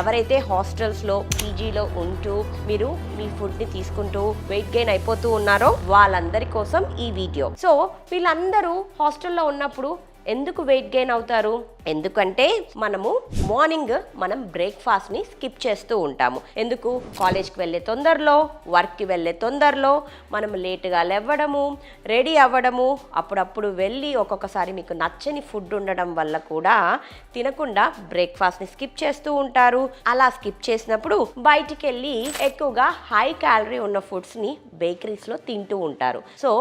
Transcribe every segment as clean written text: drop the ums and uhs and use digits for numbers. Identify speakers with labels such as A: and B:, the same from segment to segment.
A: ఎవరైతే హాస్టల్స్లో పీజీలో ఉంటూ మీరు మీ ఫుడ్ని తీసుకుంటూ వెయిట్ గెయిన్ అయిపోతూ ఉన్నారో వాళ్ళందరి కోసం ఈ వీడియో. సో వీళ్ళందరూ హాస్టల్లో ఉన్నప్పుడు ఎందుకు వెయిట్ గెయిన్ అవుతారు? ఎందుకంటే మనం బ్రేక్ఫాస్ట్ని స్కిప్ చేస్తూ ఉంటాము. ఎందుకు? కాలేజ్కి వెళ్ళే తొందరలో, వర్క్కి వెళ్ళే తొందరలో మనం లేటుగా లేవడము, రెడీ అవ్వడము, అప్పుడప్పుడు వెళ్ళి ఒక్కొక్కసారి మీకు నచ్చని ఫుడ్ ఉండడం వల్ల కూడా తినకుండా బ్రేక్ఫాస్ట్ని స్కిప్ చేస్తూ ఉంటారు. అలా స్కిప్ చేసినప్పుడు బయటికి వెళ్ళి ఎక్కువగా హై క్యాలరీ ఉన్న ఫుడ్స్ని బేకరీస్లో తింటూ ఉంటారు. సో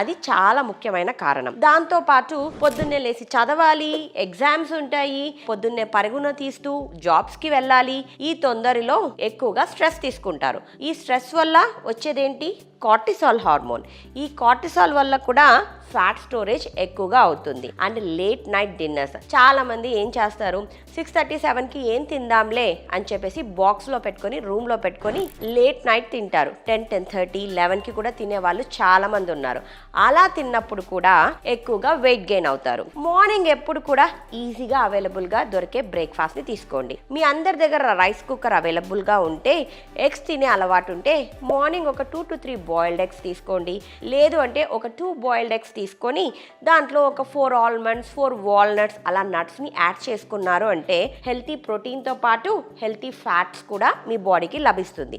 A: అది చాలా ముఖ్యమైన కారణం. దాంతోపాటు పొద్దున్నే లేసి చదవాలి, ఎగ్జామ్స్ ఉంటాయి, పొద్దున్నే పరుగున తీస్తూ జాబ్స్కి వెళ్ళాలి. ఈ తొందరలో ఎక్కువగా స్ట్రెస్ తీసుకుంటారు. ఈ స్ట్రెస్ వల్ల వచ్చేదేంటి? Cortisol hormone. ఈ కార్టిసాల్ వల్ల కూడా ఫ్యాట్ స్టోరేజ్ ఎక్కువగా అవుతుంది. And late night dinners. చాలా మంది ఏం చేస్తారు, 6:30, 7కి ఏం తిందాంలే అని చెప్పేసి బాక్స్లో పెట్టుకొని రూమ్లో పెట్టుకొని లేట్ నైట్ తింటారు. 10, 10:30, 11కి కూడా తినేవాళ్ళు చాలా మంది ఉన్నారు. అలా తిన్నప్పుడు కూడా ఎక్కువగా వెయిట్ గెయిన్ అవుతారు. మార్నింగ్ ఎప్పుడు కూడా ఈజీగా అవైలబుల్గా దొరికే బ్రేక్ఫాస్ట్ని తీసుకోండి. మీ అందరి దగ్గర రైస్ కుక్కర్ అవైలబుల్గా ఉంటే, ఎగ్స్ తినే అలవాటు ఉంటే మార్నింగ్ ఒక 2 to 3 బాయిల్డ్ ఎగ్స్ తీసుకోండి. లేదు అంటే ఒక 2 బాయిల్డ్ ఎగ్స్ తీసుకొని దాంట్లో ఒక 4 ఆల్మండ్స్, 4 వాల్నట్స్ అలా నట్స్ని యాడ్ చేసుకున్నారు అంటే హెల్తీ ప్రోటీన్తో పాటు హెల్తీ ఫ్యాట్స్ కూడా మీ బాడీకి లభిస్తుంది.